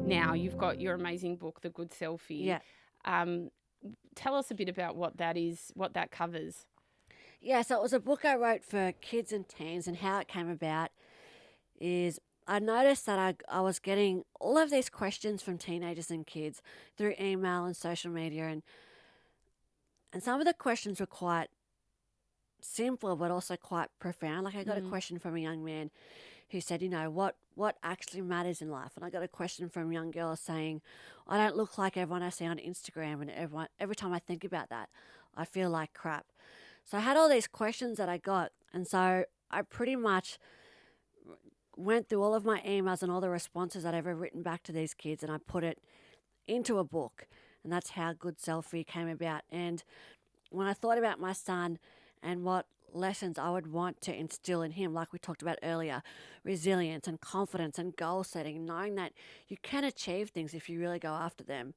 now. You've got your amazing book, The Good Selfie. Yeah. Tell us a bit about what that is, what that covers. Yeah, so it was a book I wrote for kids and teens, and how it came about is I noticed that I was getting all of these questions from teenagers and kids through email and social media, and some of the questions were quite simple but also quite profound. Like I got a question from a young man who said, what actually matters in life? And I got a question from a young girl saying, I don't look like everyone I see on Instagram, and every time I think about that, I feel like crap. So I had all these questions that I got, and so I pretty much went through all of my emails and all the responses that I've ever written back to these kids, and I put it into a book, and that's how Good Selfie came about. And when I thought about my son and what lessons I would want to instill in him, like we talked about earlier, resilience and confidence and goal setting, knowing that you can achieve things if you really go after them,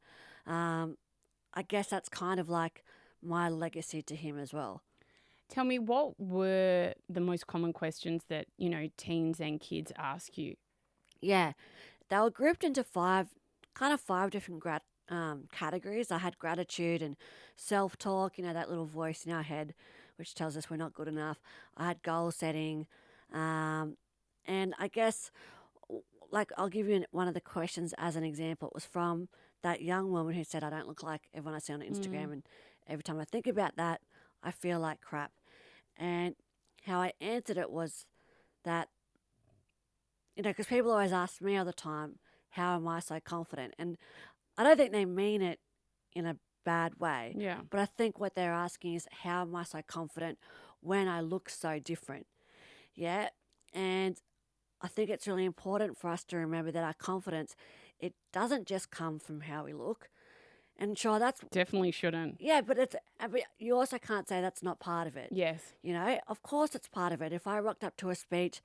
I guess that's kind of like my legacy to him as well. Tell me, what were the most common questions that, teens and kids ask you? Yeah, they were grouped into five different categories. I had gratitude and self-talk, that little voice in our head which tells us we're not good enough. I had goal setting, and I guess, like, I'll give you one of the questions as an example. It was from that young woman who said, I don't look like everyone I see on Instagram, and every time I think about that, I feel like crap. And how I answered it was that, because people always ask me all the time, how am I so confident? And I don't think they mean it in a bad way. Yeah. But I think what they're asking is, how am I so confident when I look so different? Yeah. And I think it's really important for us to remember that our confidence, it doesn't just come from how we look. And sure, that's... Definitely shouldn't. Yeah, but you also can't say that's not part of it. Yes. Of course it's part of it. If I rocked up to a speech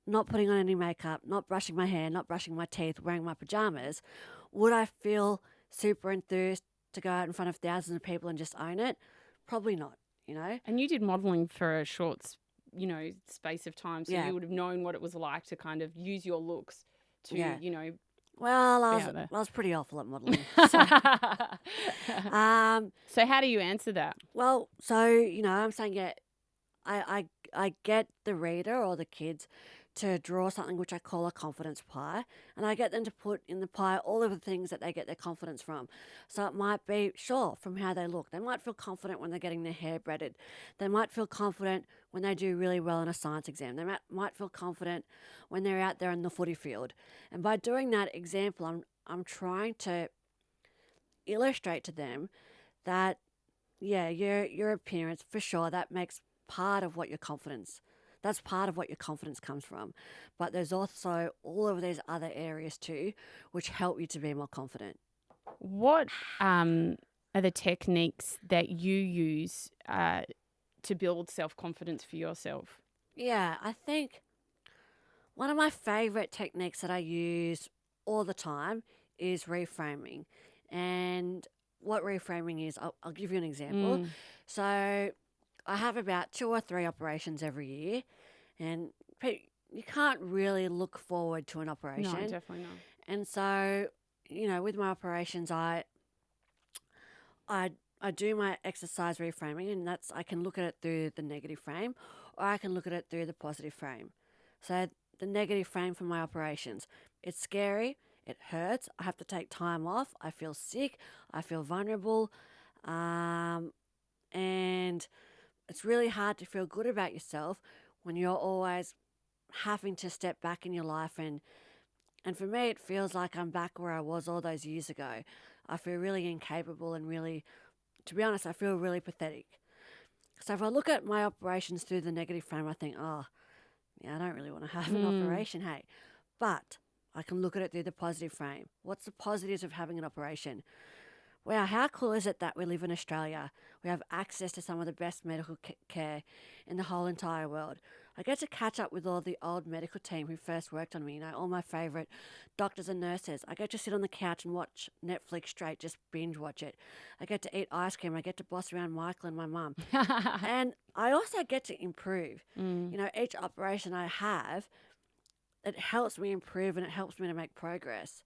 not putting on any makeup, not brushing my hair, not brushing my teeth, wearing my pajamas, would I feel super enthused to go out in front of thousands of people and just own it? Probably not, And you did modelling for a short, space of time, so Yeah. you would have known what it was like to kind of use your looks to, Yeah. be Well, out there. I was pretty awful at modelling. So, So how do you answer that? well, so, I'm saying, yeah, I get the reader or the kids to draw something which I call a confidence pie, and I get them to put in the pie all of the things that they get their confidence from. So it might be, sure, from how they look. They might feel confident when they're getting their hair braided. They might feel confident when they do really well in a science exam. They might feel confident when they're out there in the footy field. And by doing that example, I'm trying to illustrate to them that, yeah, your appearance, for sure, that makes part of what your confidence... That's part of what your confidence comes from. But there's also all of these other areas too, which help you to be more confident. What are the techniques that you use to build self-confidence for yourself? Yeah, I think one of my favourite techniques that I use all the time is reframing. And what reframing is, I'll give you an example. So I have about 2 or 3 operations every year, and you can't really look forward to an operation. No, definitely not. And so, with my operations, I do my exercise reframing, and that's, I can look at it through the negative frame, or I can look at it through the positive frame. So the negative frame for my operations, it's scary, it hurts, I have to take time off, I feel sick, I feel vulnerable, and it's really hard to feel good about yourself when you're always having to step back in your life. And for me, it feels like I'm back where I was all those years ago. I feel really incapable and really, to be honest, I feel really pathetic. So if I look at my operations through the negative frame, I think, oh, yeah, I don't really want to have an operation, hey. But I can look at it through the positive frame. What's the positives of having an operation? Wow, how cool is it that we live in Australia? We have access to some of the best medical care in the whole entire world. I get to catch up with all the old medical team who first worked on me, all my favourite doctors and nurses. I get to sit on the couch and watch Netflix straight, just binge watch it. I get to eat ice cream. I get to boss around Michael and my mum. And I also get to improve. Each operation I have, it helps me improve and it helps me to make progress.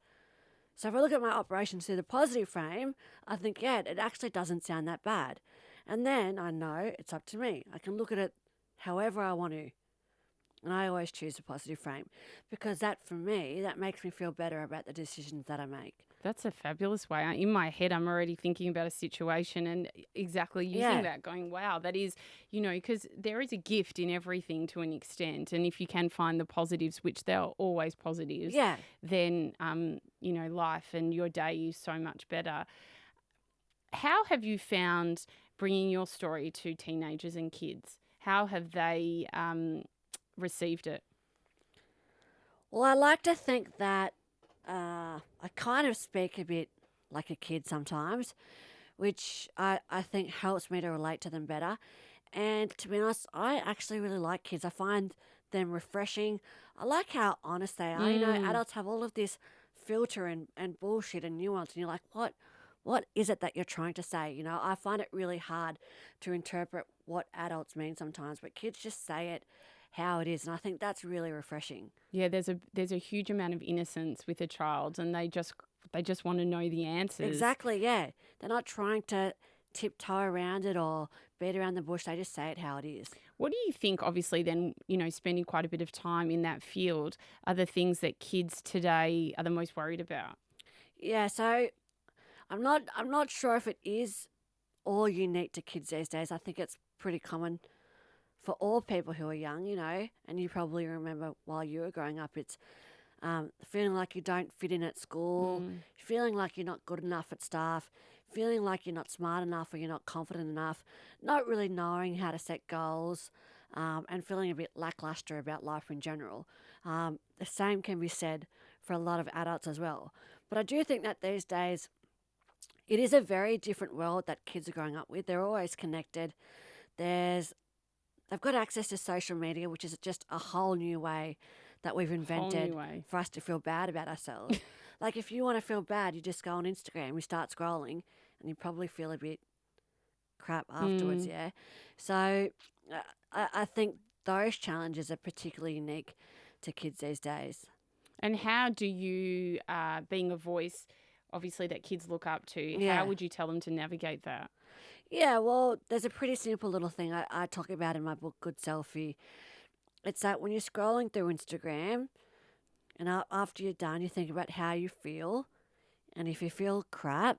So if I look at my operations through the positive frame, I think, yeah, it actually doesn't sound that bad. And then I know it's up to me. I can look at it however I want to. And I always choose the positive frame because that, for me, that makes me feel better about the decisions that I make. That's a fabulous way. In my head, I'm already thinking about a situation and exactly using Yeah. that, going, wow, that is, because there is a gift in everything to an extent. And if you can find the positives, which there are always positives, Yeah. then, life and your day is so much better. How have you found bringing your story to teenagers and kids? How have they received it? Well, I like to think that I kind of speak a bit like a kid sometimes, which I think helps me to relate to them better. And to be honest, I actually really like kids. I find them refreshing. I like how honest they are. Adults have all of this filter and bullshit and nuance, and you're like, what is it that you're trying to say? I find it really hard to interpret what adults mean sometimes, but kids just say it how it is, and I think that's really refreshing. Yeah, there's a huge amount of innocence with a child, and they just want to know the answers. Exactly, yeah. They're not trying to tiptoe around it or beat around the bush. They just say it how it is. What do you think, obviously, then, spending quite a bit of time in that field, are the things that kids today are the most worried about? Yeah, so I'm not sure if it is all unique to kids these days. I think it's pretty common for all people who are young, and you probably remember while you were growing up, it's feeling like you don't fit in at school, feeling like you're not good enough at stuff, feeling like you're not smart enough or you're not confident enough, not really knowing how to set goals, and feeling a bit lackluster about life in general. The same can be said for a lot of adults as well. But I do think that these days it is a very different world that kids are growing up with. They're always connected. They've got access to social media, which is just a whole new way that we've invented for us to feel bad about ourselves. Like if you want to feel bad, you just go on Instagram, you start scrolling, and you probably feel a bit crap afterwards, yeah? So I think those challenges are particularly unique to kids these days. And how do you, being a voice, obviously, that kids look up to, Yeah. how would you tell them to navigate that? Yeah, well, there's a pretty simple little thing I talk about in my book, Good Selfie. It's that when you're scrolling through Instagram and after you're done, you think about how you feel. And if you feel crap,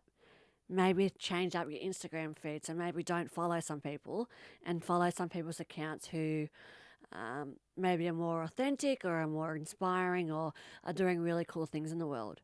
maybe change up your Instagram feed. So maybe don't follow some people and follow some people's accounts who maybe are more authentic or are more inspiring or are doing really cool things in the world.